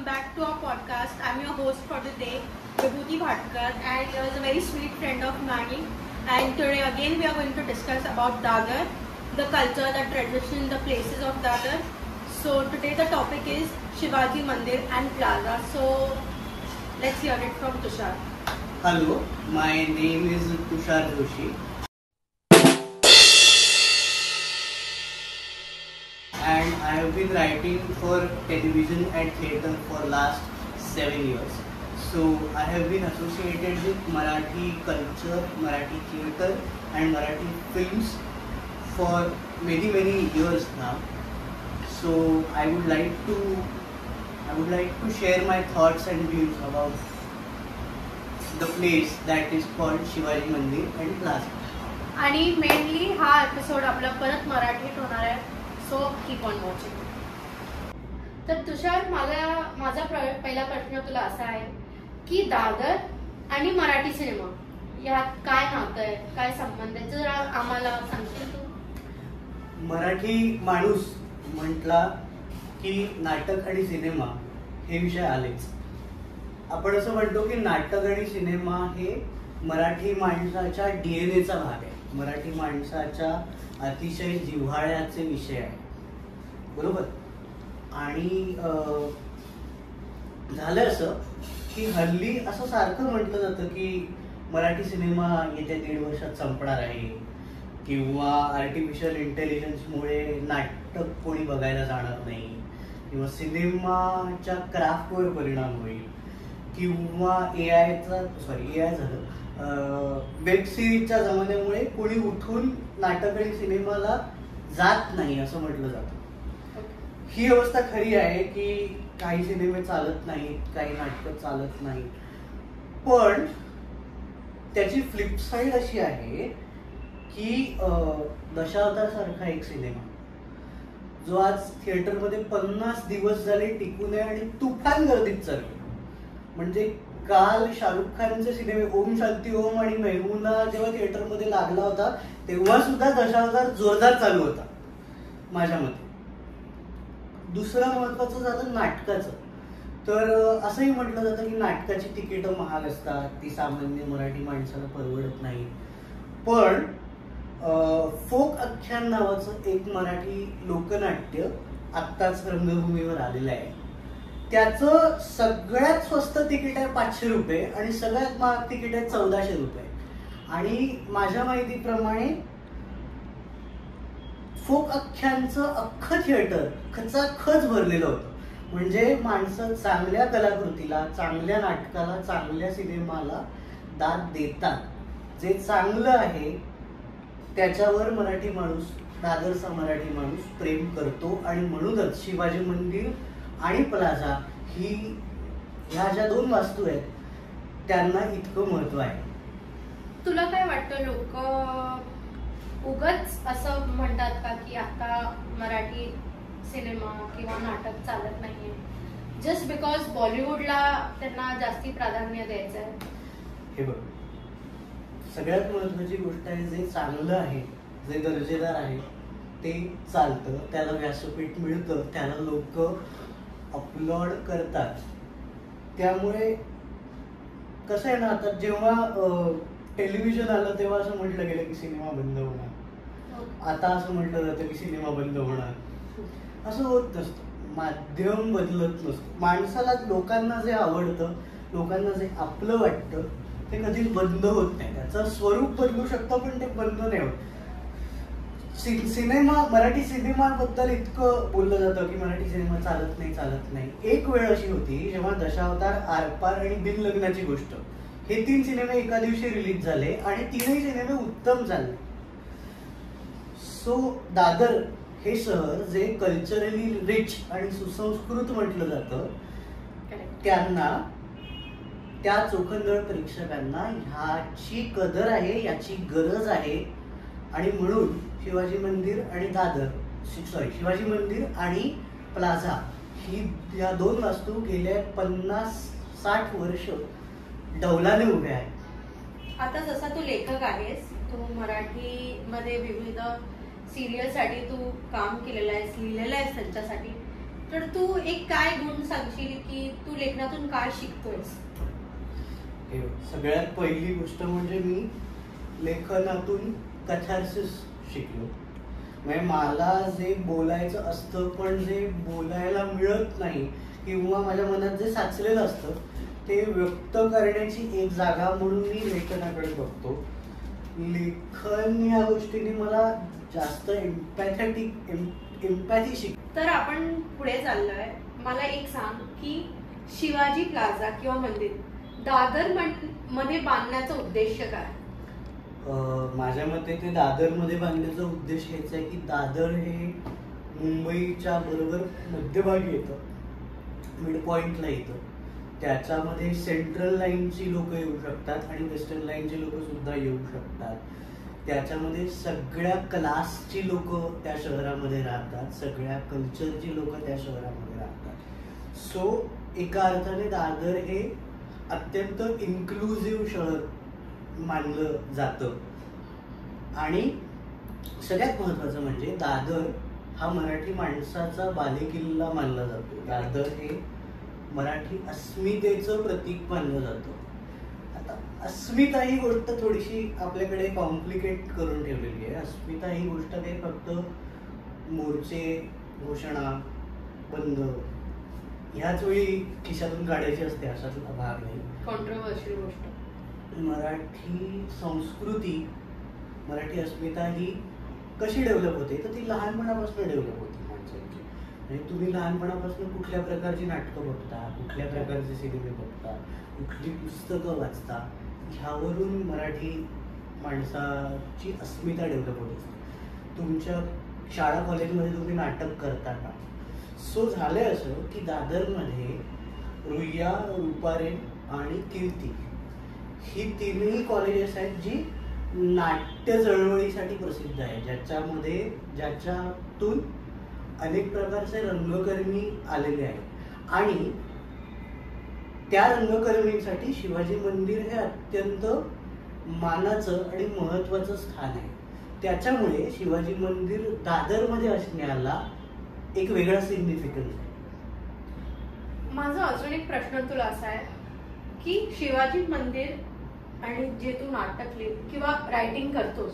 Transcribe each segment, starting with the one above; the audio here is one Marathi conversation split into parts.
back to our podcast. I'm your host for the day, Vibhuti Bhatkar, and he is a very sweet friend of mine. And today again we are going to discuss about Dadar, the culture, the tradition, the places of Dadar. So today the topic is Shivaji Mandir and Plaza. So let's hear it from Tushar. Hello, my name is Tushar Joshi. And I have been writing for television and theatre for last 7 years. So I have been associated with Marathi culture, Marathi theatre and Marathi films for many years now. So I would like to share my thoughts and views about the place that is called Shivaji Mandir and Plaza. आणि मेनली हा एपिसोड आपला परत मराठीत होणार आहे. So keep on watching. तर तुषार, माझा पहिला प्रश्न तुला असा आहे की दादर आणि मराठी सिनेमा यात काय नातं आहे, काय संबंध आहे, जरा आम्हाला सांगशील तू? मराठी माणूस म्हटला की नाटक आणि सिनेमा हे विषय आलेच. आपण असं म्हणतो की नाटक आणि सिनेमा हे मराठी माणसाच्या डीएनएचा भाग आहे, मराठी माणसाच्या अतिशय जिव्हाळ्याचे विषय आहे, बरोबर. आणि झालं असं की हल्ली असं सारखं म्हटलं जातं की मराठी सिनेमा येत्या 1.5 वर्षात संपणार आहे, किंवा आर्टिफिशियल इंटेलिजन्समुळे नाटक कोणी बघायला जाणार नाही, किंवा सिनेमाच्या क्राफ्टवर परिणाम होईल, किंवा एआय झालं वेब सिरीजच्या जमान्यामुळे कोणी उठून नाटक आणि सिनेमाला जात नाही असं म्हटलं जातं. ही अवस्था खरी आहे की काही सिनेमे चालत नाहीत, काही नाटकं चालत नाहीत. पण त्याची फ्लिपसाईड अशी आहे की दशावतार सारखा एक सिनेमा जो आज थिएटरमध्ये 50 दिवस झाले टिकून आहे आणि तुफान गर्दीत चालू. म्हणजे काल शाहरुख खानचे सिनेमे ओम शांती ओम आणि मेहूना जेव्हा थिएटरमध्ये लागला होता तेव्हा सुद्धा दशावतार जोरदार चालू होता माझ्या मते. दुसरं महत्वाचं झालं नाटकाचं. तर असंही म्हटलं जातं की नाटकाची तिकीटं महाग असतात, ती सामान्य मराठी माणसाला परवडत नाही. पण फोक आख्यान नावाचं एक मराठी लोकनाट्य आत्ताच रंगभूमीवर आलेलं आहे. त्याचं सगळ्यात स्वस्त तिकीट आहे 500 रुपये आणि सगळ्यात महाग तिकीट आहे 1400 रुपये. आणि माझ्या माहितीप्रमाणे फोक आख्यानचं अख्खं थिएटर खचाखच भरलेलं होतं. म्हणजे माणसं चांगल्या कलाकृतीला, चांगल्या नाटकाला, चांगल्या सिनेमाला दाद देतात. जे चांगलं आहे त्याच्यावर मराठी माणूस, दादरचा मराठी माणूस प्रेम करतो. आणि म्हणूनच शिवाजी मंदिर आणि प्लाझा ह्या ज्या 2 वास्तू आहेत त्यांना इतकं महत्व आहे. तुला काय वाटतं, लोक उगाच असं म्हणतात का की आता मराठी सिनेमा किंवा नाटक चालत नाहीये जस्ट बिकॉज बॉलिवूडला त्यांना जास्ती प्राधान्य द्यायचं आहे? हे बघ, सगळ्यात महत्वाची गोष्ट आहे, जे चांगलं आहे, जे दर्जेदार आहे ते चालतं, त्याला व्यासपीठ मिळतं, त्याला लोक अपलोड करतात. त्यामुळे कसं आहे ना, आता जेव्हा टेलिव्हिजन आलं तेव्हा असं म्हटलं गेलं की सिनेमा बंद होणार. आता असं म्हटलं जातं की सिनेमा बंद होणार. असं होत नसतं. माध्यम बदलत नसतं. माणसाला, लोकांना जे आवडतं, लोकांना जे आपलं वाटतं ते कधीच बंद होत नाही. त्याचं स्वरूप बदलू शकतं पण ते बंद नाही होत. सिनेमा, मराठी सिनेमाबद्दल इतकं बोललं जातं की मराठी सिनेमा चालत नाही. एक वेळ अशी होती जेव्हा दशावतार, आरपार आणि बिनलग्नाची गोष्ट हे 3 सिनेमे एका दिवशी रिलीज झाले आणि 3ही सिनेमे उत्तम चालले. सो दादर हे शहर जे कल्चरली रिच आणि सुसंस्कृत म्हटलं जातं, त्यांना, त्या चोखंदळ प्रेक्षकांना ह्याची कदर आहे, याची गरज आहे. आणि म्हणून शिवाजी मंदिर आणि प्लाझा या 2 वास्तू गेल्या 50-60 वर्ष डौलाने उभ्या आहेत. आता जसा तू लेखक आहेस, तू मराठीमध्ये विविध सिरियलसाठी तू काम केलेलं आहेस, लिहिलेलं आहेस त्यांच्यासाठी, तर तू एक काय गुण सांगशील की तू लेखनातून काय शिकतोयस? सगळ्यात पहिली गोष्ट म्हणजे मी लेखनातून कथार्सिस शिकलो. म्हणजे मला जे बोलायचं असतं पण जे बोलायला मिळत नाही किंवा माझ्या मनात जे साचलेलं असतं ते व्यक्त करण्याची एक जागा म्हणून मी लेखनाकडे बघतो. लेखन ह्या गोष्टीने मला जास्त एम्पॅथी शिक. तर आपण पुढे चाललोय. मला एक सांग की शिवाजी प्लाझा किंवा मंदिर दादर मध्ये बांधण्याचा उद्देश काय? माझ्या मते ते दादर मध्ये बांधण्याचा उद्देश हेच आहे की दादर हे मुंबईच्या बरोबर मध्यभागी येतं, मिड पॉइंटला येतं. त्याच्यामध्ये सेंट्रल लाईनची लोक येऊ शकतात आणि वेस्टर्न लाईनची लोक सुद्धा येऊ शकतात. त्याच्यामध्ये सगळ्या क्लासची लोक त्या शहरामध्ये राहतात, सगळ्या कल्चरची लोक त्या शहरामध्ये राहतात. सो एका अर्थाने दादर हे अत्यंत इन्क्लुझिव्ह शहर मानलं जातं. आणि सगळ्यात महत्वाचं म्हणजे दादर हा मराठी माणसाचा बालेकिल्ला मानला जातो. दादर हे मराठी अस्मितेचं प्रतीक मानलं जातं. आता अस्मिता ही गोष्ट थोडीशी आपल्याकडे कॉम्प्लिकेट करून ठेवलेली आहे. अस्मिता ही गोष्ट काही फक्त मोर्चे, घोषणा, बंद ह्याच वेळी खिशातून काढायची असते अशातला भाग नाही. कॉन्ट्रोवर्शियल गोष्ट. मराठी संस्कृती, मराठी अस्मिता ही कशी डेव्हलप होते तर ती लहानपणापासून डेव्हलप होते माणसांची. म्हणजे तुम्ही लहानपणापासून कुठल्या प्रकारची नाटकं बघता, कुठल्या प्रकारचे सिनेमे बघता, कुठली पुस्तकं वाचता, ह्यावरून मराठी माणसाची अस्मिता डेव्हलप होत असते. तुमच्या शाळा कॉलेजमध्ये तुम्ही नाटक करता का? सो झालंय असं की दादरमध्ये रुईया, रुपारेल आणि कीर्ती ही तीनही कॉलेजेस आहेत जी नाट्य चळवळीसाठी प्रसिद्ध आहे, ज्याच्यातून अनेक प्रकारचे रंगकर्मी आलेले आहेत. आणि त्या रंगकर्मींसाठी शिवाजी मंदिर हे अत्यंत मानाचं आणि महत्वाचं स्थान आहे. त्याच्यामुळे शिवाजी मंदिर दादरमध्ये असण्याला एक वेगळा सिग्निफिकन्स आहे. माझा अजून एक प्रश्न तुला असा आहे की शिवाजी मंदिर आणि जे तू नाटक किंवा रायटिंग करतोस,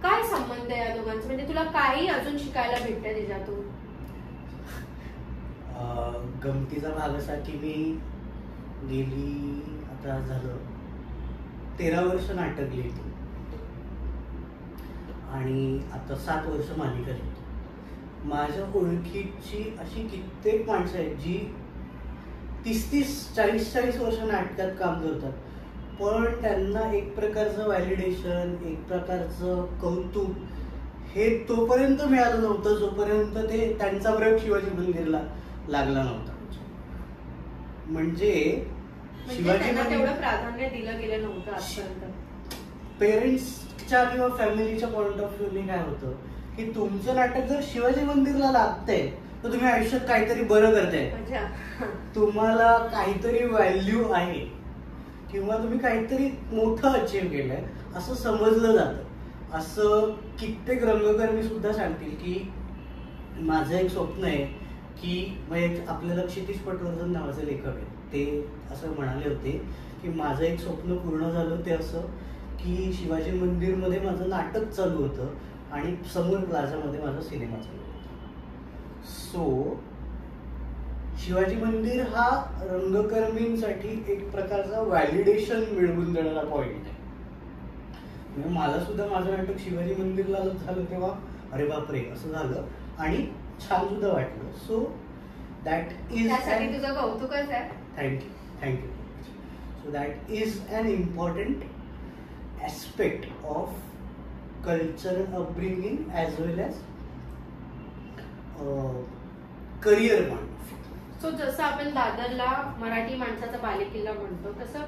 काय संबंध आहे या दोघांचा? म्हणजे तुला काही अजून शिकायला भेटतंय त्याच्यातून? गमतीचा भाग असा की मी गेली आता झालं 13 वर्ष नाटक लिहितो आणि आता 7 वर्ष मालिका लिहितो. माझ्या ओळखीची अशी कित्येक माणसं आहेत जी 30-40 वर्ष नाटकात काम करतात, पण त्यांना एक प्रकारचं व्हॅलिडेशन, एक प्रकारचं कौतुक हे तोपर्यंत मिळालं नव्हतं जोपर्यंत ते त्यांचा प्रयोग शिवाजी मंदिरला लागला नव्हता. म्हणजे शिवाजी तेवढं प्राधान्य दिलं गेलं नव्हतं आजपर्यंत. पेरेंट्सच्या किंवा फॅमिलीच्या पॉइंट ऑफ व्ह्यूने काय होतं की तुमचं नाटक जर शिवाजी मंदिरला लागतंय तर तुम्ही आयुष्यात काहीतरी बरं करताय, तुम्हाला काहीतरी व्हॅल्यू आहे किंवा तुम्ही काहीतरी मोठं अचीव्ह केलंय असं समजलं जातं. असं कित्येक रंगकर्मी सुद्धा सांगतील की माझं एक स्वप्न आहे की म्हणजे आपल्याला क्षितिज पटवर्धन नावाचे लेखक आहेत, ते असं म्हणाले होते की माझं एक स्वप्न पूर्ण झालं ते असं की शिवाजी मंदिरमध्ये माझं नाटक चालू होतं आणि समोर प्लाझामध्ये माझा सिनेमा चालू होता. सो शिवाजी मंदिर हा रंगकर्मींसाठी एक प्रकारचा व्हॅलिडेशन मिळवून देणारा पॉइंट आहे. म्हणजे मला सुद्धा माझं नाटक शिवाजी मंदिरला झालं तेव्हा अरे बापरे असं झालं आणि छान सुद्धा वाटलं. सो दॅट इज तुझं कौतुकच आहे. Thank you. So that is an important aspect of cultural upbringing as well as career point. So जसं आपण दादरला मराठी माणसाचा बालेकिल्ला म्हणतो तसं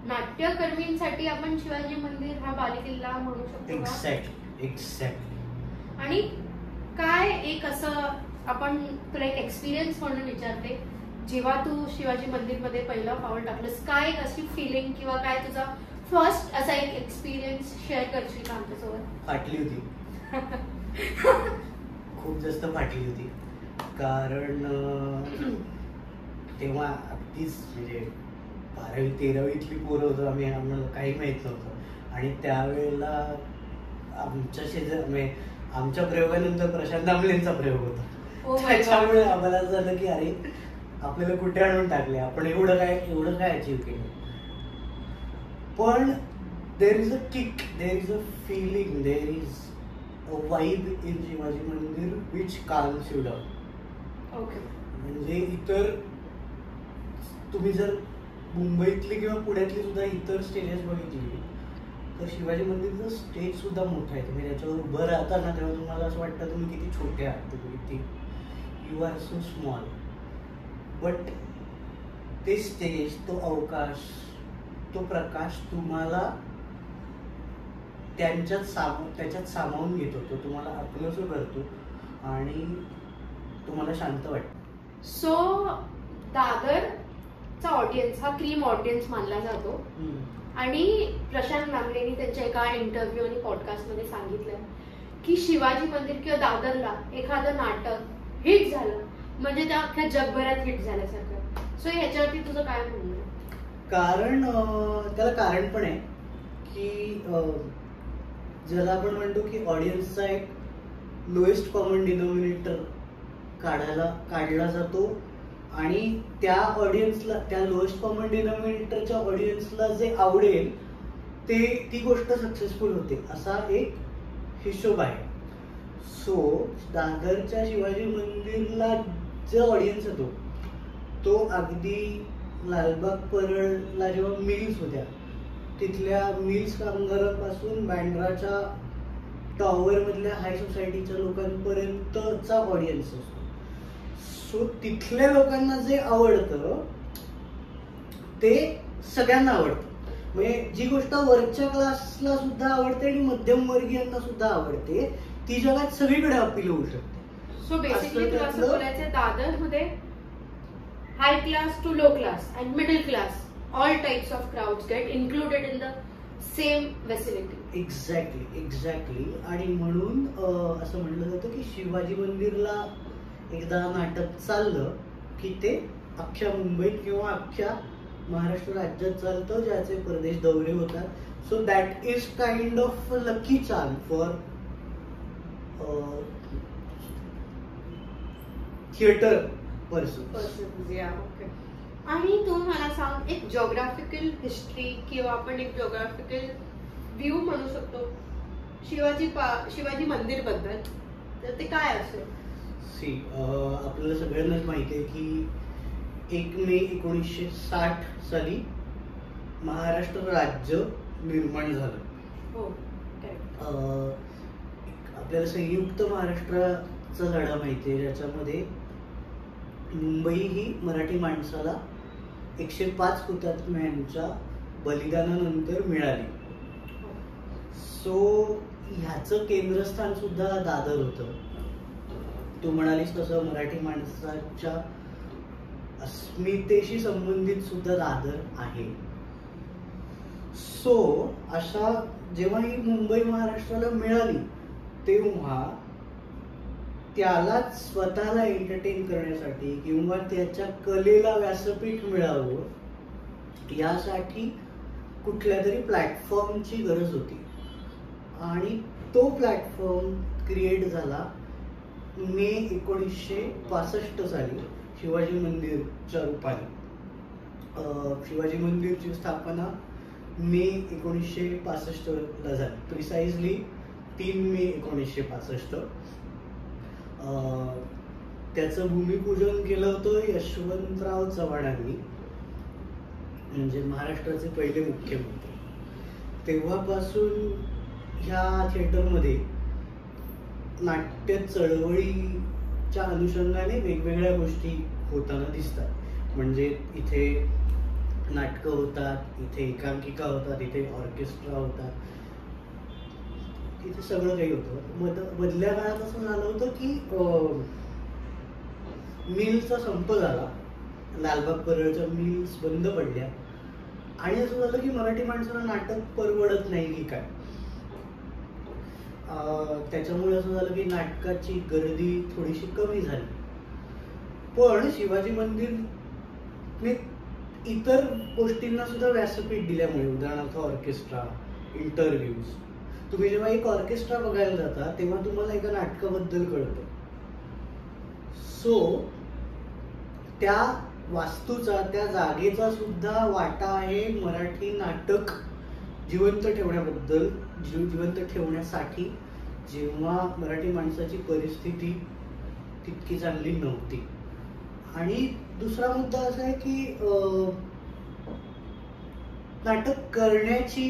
नाट्यकर्मींसाठी आपण शिवाजी मंदिर हा बालेकिल्ला म्हणू शकतो. एक्झॅक्टली. आणि काय एक असं आपण तुला एक एक्सपिरियन्स म्हणून विचारते, जेव्हा तू शिवाजी मंदिर मध्ये पहिला पाऊल टाकलंस काय एक अशी फिलिंग किंवा काय तुझा फर्स्ट असा एक एक्सपिरियन्स शेअर करशील का आमच्यासोबत? फाटली होती खूप जास्त फाटली होती. कारण तेव्हा अगदीच म्हणजे 12वी-13वीतली पोरं होतो आम्ही, आम्हाला काही माहीत नव्हतं. आणि त्यावेळेला आमच्या म्हणजे आमच्या प्रयोगानंतर प्रशांत दामलेंचा प्रयोग होता. त्याच्यामुळे आम्हाला असं झालं की अरे आपल्याला कुठे आणून टाकले, आपण एवढं काय अचीव्ह केलं. पण there is a kick, there is a feeling, there is a vibe in Shivaji Mandir which काल्म्स you down. म्हणजे इतर तुम्ही जर मुंबईतली किंवा पुण्यातली सुद्धा इतर स्टेजेस बघितली तर शिवाजी मंदिरचं स्टेज सुद्धा मोठं आहे. तुम्ही त्याच्यावर उभं राहता ना तेव्हा तुम्हाला असं वाटतं तुम्ही किती छोटे आहात, तुम्ही किती you are so small. But ते स्टेज, तो अवकाश, तो प्रकाश तुम्हाला त्याच्यात सामावून घेतो, तो तुम्हाला आपलंसं करतो आणि तुम्हाला शांत वाटतं. सो दादरचा ऑडियन्स हा क्रीम ऑडियन्स मानला जातो. आणि प्रशांत दामलेंनी त्यांच्या एका इंटरव्ह्यू आणि पॉडकास्टमध्ये सांगितलंय की शिवाजी मंदिर किंवा दादरला एखादं नाटक हिट झालं म्हणजे त्या अख्ख्या जगभरात हिट झाल्यासारखं. सो ह्याच्यावरती तुझं काय म्हणणं आहे? कारण त्याला कारण पण आहे की ज्याला आपण म्हणतो की ऑडियन्सचा एक लोएस्ट कॉमन डिनॉमिनेटर काढला जातो आणि त्या ऑडियन्सला, त्या लोएस्ट कॉमन डिनॉमिनेटरच्या ऑडियन्सला जे आवडेल ती गोष्ट सक्सेसफुल होते असा एक हिशोब आहे. सो दादरच्या शिवाजी मंदिरला जो ऑडियन्स येतो तो अगदी लालबाग परळला जेव्हा मिल्स होत्या तिथल्या मिल्स कामगारांपासून बँड्राच्या टॉवर मधल्या हाय सोसायटीच्या लोकांपर्यंतचा ऑडियन्स असतो. सो तिथल्या लोकांना जे आवडतं ते सगळ्यांना आवडतं. म्हणजे जी गोष्ट वरच्या क्लासला सुद्धा आवडते आणि मध्यमवर्गीयांना सुद्धा आवडते ती जगात सगळीकडे अपील होऊ शकते. सो बेसिकली तुला असं बोलायचं दादरमध्ये high class to low class and middle class all types of crowds get included in the same vicinity. Exactly. आणि म्हणून असं म्हणलं जातं की शिवाजी मंदिरला एकदा नाटक चाललं की ते अख्ख्या मुंबईत किंवा अख्ख्या महाराष्ट्र राज्यात चालतं, ज्याचे परदेश दौरे होतात. So that is kind of lucky charm for theatre person. आणि तू मला सांग, एक जिओग्राफिकल हिस्ट्री किंवा आपण एक जिओग्राफिकल व्ह्यू म्हणू शकतो शिवाजी मंदिर बद्दल, तर ते काय असेल? आपल्याला सगळ्यांनाच माहिती आहे की 1 मे 1960 साली महाराष्ट्र राज्य निर्माण झालं. हो. आपल्याला संयुक्त महाराष्ट्राचा लढा माहिती आहे ज्याच्यामध्ये मुंबई ही मराठी माणसाला 105 हुतात्म्यांच्या बलिदानानंतर मिळाली. सो ह्याचं केंद्रस्थान सुद्धा दादर होतं. तू म्हणालीस तसं मराठी माणसाच्या अस्मितेशी संबंधित सुद्धा दादर आहे. सो अशा जेव्हा ही मुंबई महाराष्ट्राला मिळाली तेव्हा त्यालाच स्वतःला एंटरटेन करण्यासाठी किंवा त्याच्या कलेला व्यासपीठ मिळावं यासाठी कुठल्या तरी प्लॅटफॉर्मची गरज होती. आणि तो प्लॅटफॉर्म क्रिएट झाला मे 1965 साली शिवाजी मंदिरच्या रूपाने. शिवाजी मंदिरची स्थापना मे 1965 ला झाली, प्रिसाइजली 3 मे 1965. त्याचं भूमिपूजन केलं होतं यशवंतराव चव्हाणांनी, म्हणजे महाराष्ट्राचे पहिले मुख्यमंत्री. तेव्हापासून ह्या थिएटरमध्ये नाट्य चळवळीच्या अनुषंगाने वेगवेगळ्या गोष्टी होताना दिसतात. म्हणजे इथे नाटकं होतात, इथे एकांकिका होतात, इथे ऑर्केस्ट्रा होतात, इथे सगळं काही होतं. मधल्या काळात असं झालं होतं की मिल्सचा संप झाला, लालबाग परळच्या मिल्स बंद पडल्या आणि असं झालं की मराठी माणसाला नाटक परवडत नाही की काय. त्याच्यामुळे असं झालं की नाटकाची गर्दी थोडीशी कमी झाली पण शिवाजी मंदिर इतर गोष्टींना सुद्धा व्यासपीठ दिल्यामुळे, उदाहरणार्थ ऑर्केस्ट्रा, इंटरव्ह्यूज, तुम्ही जेव्हा एक ऑर्केस्ट्रा बघायला जाता तेव्हा तुम्हाला एका नाटकाबद्दल कळतं. सो त्या वास्तूचा, त्या जागेचा सुद्धा वाटा आहे मराठी नाटक जिवंत ठेवण्याबद्दल, जिवंत ठेवण्यासाठी, जेव्हा मराठी माणसाची परिस्थिती तितकी चांगली नव्हती. आणि दुसरा मुद्दा असा आहे की नाटक करण्याची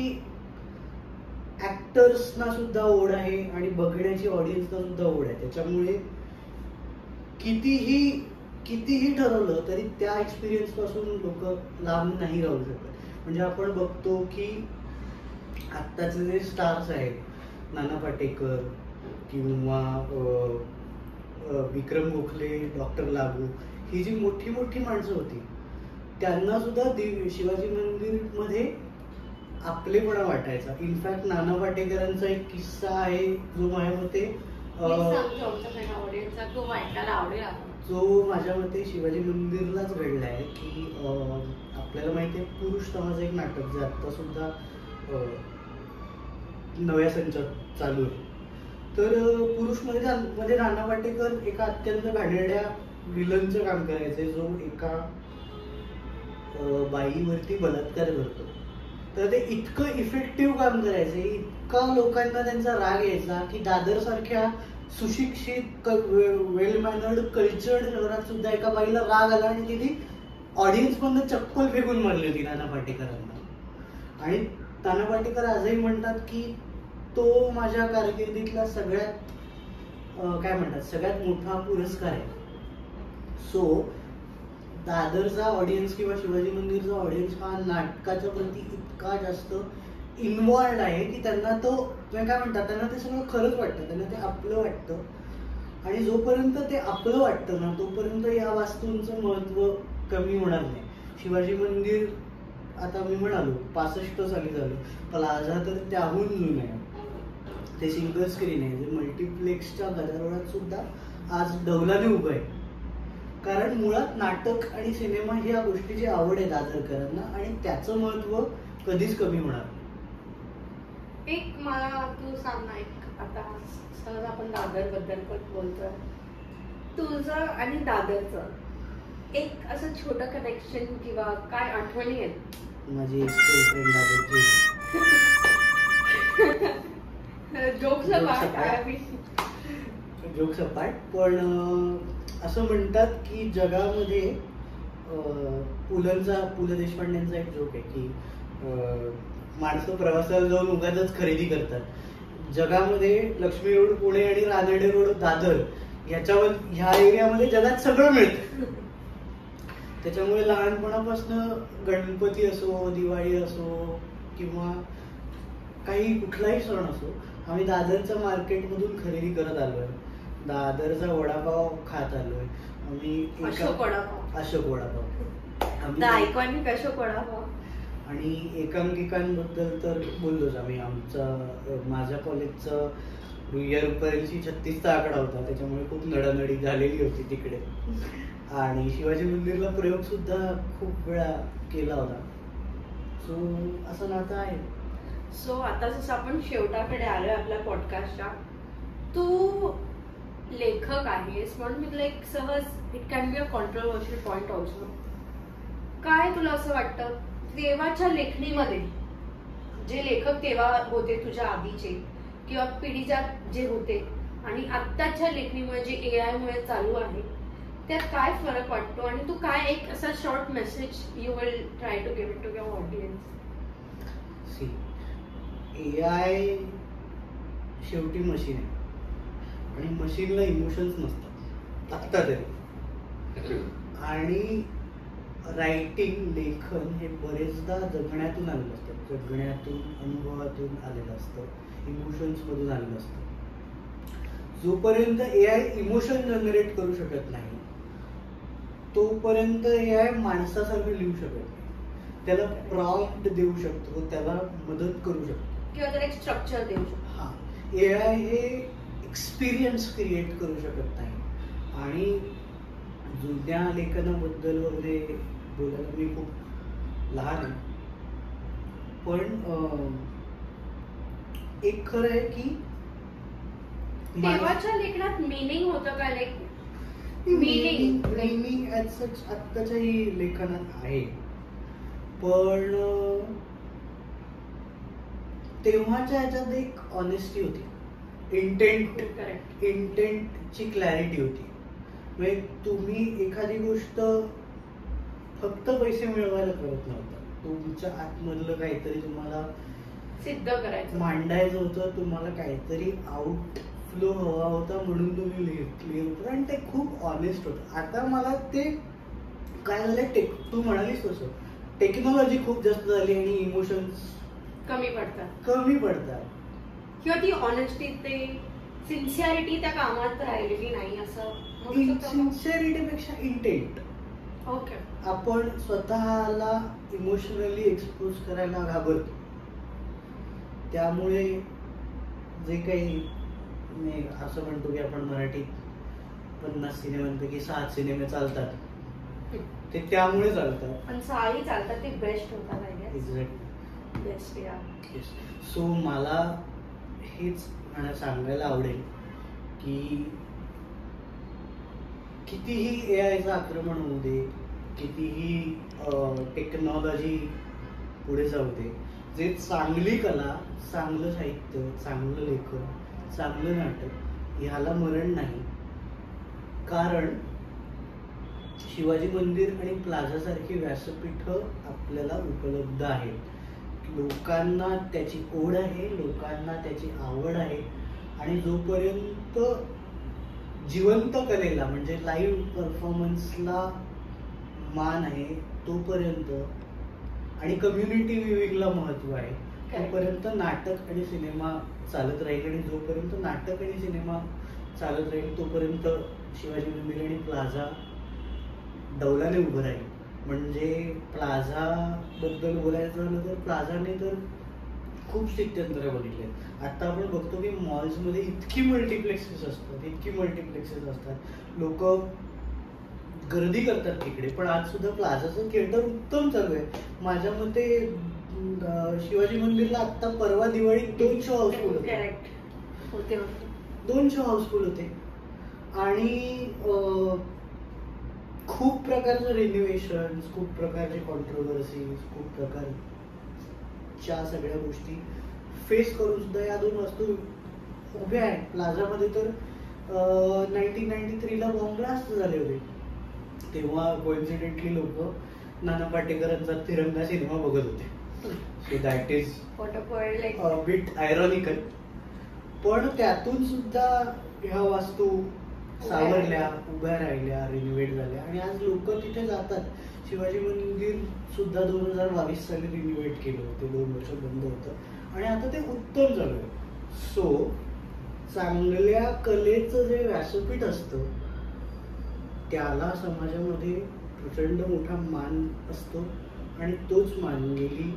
ऍक्टर्सना सुद्धा ओढ आहे आणि बघण्याची ऑडियन्सना सुद्धा ओढ आहे. त्याच्यामुळे कितीही ठरवलं तरी त्या एक्सपिरियन्स पासून लोक लांब नाही राहू शकत. म्हणजे आपण बघतो की आत्ताचे जे स्टार्स आहेत, नाना पाटेकर किंवा विक्रम गोखले, डॉक्टर लागू, ही जी मोठी मोठी माणसं होती त्यांना सुद्धा शिवाजी मंदिरमध्ये आपलेपणा वाटायचा. इनफॅक्ट नाना पाटेकरांचा एक किस्सा आहे जो माझ्या मते माझ्या मते शिवाजी मंदिरलाच घडला आहे. की आपल्याला माहिती आहे पुरुष नावाचं एक नाटक जे आता सुद्धा नव्या संचात चालू आहे. तर पुरुष मध्ये नाना पाटेकर एका अत्यंत घाणेरड्या विलनचं काम करायचे जो एका बाईवरती बलात्कार करतो. तर ते इतकं इफेक्टिव्ह काम करायचे, इतका लोकांना त्यांचा राग यायचा की दादर सारख्या सुशिक्षित, वेल मॅनर्ड, कल्चर्ड शहरात सुद्धा एका बाईला राग आला आणि तिथे ऑडियन्स मधनं चप्पल फेकून मारली होती नाना पाटेकरांना. आणि नाना पाटेकर आजही म्हणतात की तो माझ्या कारकिर्दीतला सगळ्यात मोठा पुरस्कार आहे. सो दादरचा ऑडियन्स किंवा शिवाजी मंदिरचा ऑडियन्स हा नाटकाच्या प्रती इतका जास्त इन्वॉल्ड आहे की त्यांना त्यांना ते सगळं खरंच वाटतं, त्यांना ते आपलं वाटतं. आणि जोपर्यंत ते आपलं वाटतं ना तोपर्यंत या वास्तूंचं महत्व कमी होणार नाही. शिवाजी मंदिर आता मी म्हणालो 65 साली झालं, प्लाझा तर त्याहून जुनं आहे. ते सिंगल स्क्रीन आहे, जे मल्टिप्लेक्सच्या गदारोळात सुद्धा आज डौलाने उभं आहे. कारण मुळात नाटक आणि सिनेमा ह्या गोष्टीची आवड आहे दादरकरांना आणि त्याचं महत्व कधीच कमी होणार नाही. एक मला तू सांग ना, एक आता सहज आपण दादर बद्दल पण बोलतोय, तुझं आणि दादरचं एक असं छोटं कनेक्शन किंवा काय आठवणी आहेत? माझी गर्लफ्रेंड दादरची. जोक सपाट. पण असं म्हणतात की जगामध्ये पु ल देशपांडेंचा एक जोक आहे की माणसं प्रवासाला जाऊन उगाचच खरेदी करतात. जगामध्ये लक्ष्मी रोड पुणे आणि रानडे रोड दादर ह्या एरियामध्ये जगात सगळं मिळतं. त्याच्यामुळे लहानपणापासून गणपती असो, दिवाळी असो किंवा काही कुठलाही सण असो, आम्ही दादरच्या मार्केटमधून खरेदी करत आलोय. दादरचा वडापाव खात आलोय आम्ही. अशोक वडापाव आणि एकांकिकांबद्दल तर बोललोच आम्ही. माझ्या कॉलेजचं रुईयापर्यंतची 36चा आकडा होता, त्याच्यामुळे खूप नडानडी झालेली होती तिकडे. आणि शिवाजी मंदिरला प्रयोग सुद्धा खूप वेळा केला होता. सो असं नातं आहे. सो आता जसं आपण शेवटाकडे आलोय आपल्या पॉडकास्टच्या, तू लेखक आहेस म्हणून मी तुला एक सहज, it can be a controversial point also, काय तुला असं वाटतं तेव्हाच्या लेखणीमध्ये जे लेखक तेव्हा होते तुझ्या आधीचे किंवा पिढीच्या जे होते आणि आत्ताच्या लेखणीमुळे जे AI मुळे चालू आहे त्यात काय फरक वाटतो आणि तू काय एक असा short message you will try to give it to your audience? AI शेवटी मशीन आहे आणि मशीनला इमोशन्स नसतात आत्ता तरी. आणि रायटिंग, लेखन हे बरेचदा जगण्यातून आलेलं असतं, जगण्यातून, अनुभवातून आलेलं असतं, इमोशन्स मधून आलेलं असतं. जोपर्यंत AI इमोशन जनरेट करू शकत नाही तोपर्यंत AI माणसासारखं लिहू शकत नाही. त्याला प्रॉम्प्ट देऊ शकतो, त्याला मदत करू शकतो किंवा त्याला एक स्ट्रक्चर देऊ शकतो. हा, AI हे एक्सपिरियन्स क्रिएट करू शकत नाही. आणि जुन्या लेखनाबद्दल वगैरे बोलायला मी खूप लहान आहे, पण एक खरं आहे की तेव्हाच्या लेखनात मिनिंग होतं का? मीनिंग ऍज सच आत्ताच्याही लेखनात आहे, पण तेव्हाच्या ह्याच्यात एक ऑनेस्टी होती, इंटेंटची क्लॅरिटी होती. म्हणजे तुम्ही एखादी गोष्ट फक्त पैसे मिळवायला करत नव्हता, तुमच्या आतमधलं काहीतरी तुम्हाला सिद्ध करायचं, मांडायचं होतं, तुम्हाला काहीतरी आउट फ्लो हवा होता म्हणून तुम्ही लिहित होतं, आणि ते खूप ऑनेस्ट होतं. आता मला ते काय झालं, तू म्हणालीस तसं टेक्नॉलॉजी खूप जास्त झाली आणि इमोशन्स कमी पडतात किंवा ती ऑनेस्टी, ते सिन्सिअरिटी त्या कामात राहिलेली नाही असं. सिन्सिअरिटीपेक्षा इंटेंट. ओके. आपण स्वतःला इमोशनली एक्सपोज करायला घाबरतो, त्यामुळे जे काही मी असं म्हणतो की आपण मराठीत 50 सिनेमांपैकी 7 सिनेमे चालतात, ते त्यामुळे चालतात. पण 6ही चालतात, ते बेस्ट होतात. Exactly best. या सो मला हेच सांगायला आवडेल की कितीही एआयचं आक्रमण होऊ दे, कितीही टेक्नॉलॉजी पुढे जाऊ दे, जे चांगली कला, चांगलं साहित्य, चांगलं लेखन, चांगलं नाटक ह्याला मरण नाही. कारण शिवाजी मंदिर आणि प्लाझा सारखी व्यासपीठं आपल्याला उपलब्ध आहेत. लोकांना त्याची ओढ आहे, लोकांना त्याची आवड आहे, आणि जोपर्यंत जिवंत कलेला म्हणजे लाईव्ह परफॉर्मन्सला मान आहे तोपर्यंत, आणि कम्युनिटी विविंगला महत्व आहे तोपर्यंत नाटक आणि सिनेमा चालत राहील. आणि जोपर्यंत नाटक आणि सिनेमा चालत राहील तोपर्यंत शिवाजी मंदिर आणि प्लाझा डौलाने उभं राहील. म्हणजे प्लाझा बद्दल बोलायचं झालं तर प्लाझाने तर खूप स्थित्यंतर बघितले. आता आपण बघतो की मॉल्समध्ये इतकी मल्टिप्लेक्सेस असतात, लोक गर्दी करतात तिकडे, पण आज सुद्धा प्लाझाचं थिएटर उत्तम चालू आहे. माझ्या मते शिवाजी मंदिरला आता परवा दिवाळीत 2 शो हाऊसफुल होते. 2 शो हाऊसफुल होते. आणि खूप प्रकारचं रिन्युएशन, खूप प्रकारचे कॉन्ट्रोवर्सीज, खूप प्रकारच्या सगळ्या गोष्टी फेस करून सुद्धा या 2 वास्तू उभ्या आहेत. प्लाझामध्ये तर 1993ला बॉम्ब ब्लास्ट झाले होते, तेव्हा कोइन्सिडेंटली लोक नाना पाटेकरांचा तिरंगा सिनेमा बघत होते. So that is bit ironical. पण त्यातून सुद्धा ह्या वास्तू सावरल्या, उभ्या राहिल्या, रिन्युएट झाल्या, आणि आज लोक तिथे जातात. शिवाजी मंदिर सुद्धा 2022 साली रिन्युएट केलं होतं, 2 वर्ष बंद होतं, आणि आता ते उत्तम चालू आहे. सो चांगल्या कलेचं जे व्यासपीठ असतं त्याला समाजामध्ये प्रचंड मोठा मान असतो, आणि तोच मान गेली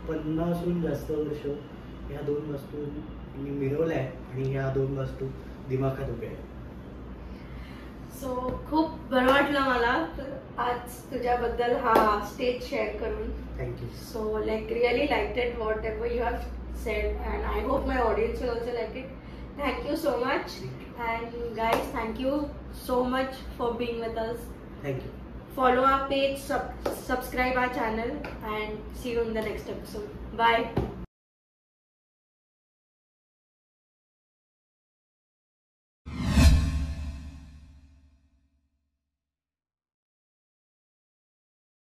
50हून जास्त वर्ष ह्या 2 वास्तूंनी मिळवल्या आहेत, आणि ह्या 2 वास्तू दिमाखात उभ्या आहेत. सो खूप बरं वाटलं मला आज तुझ्याबद्दल हा स्टेज शेअर करून. Thank you. So really like it what ever you have sed, and I hope my audience will also like it. Thank you so much. And guys, thank you so much for being with us. Thank you. Follow our page, subscribe our channel, and see you in the next episode. Bye.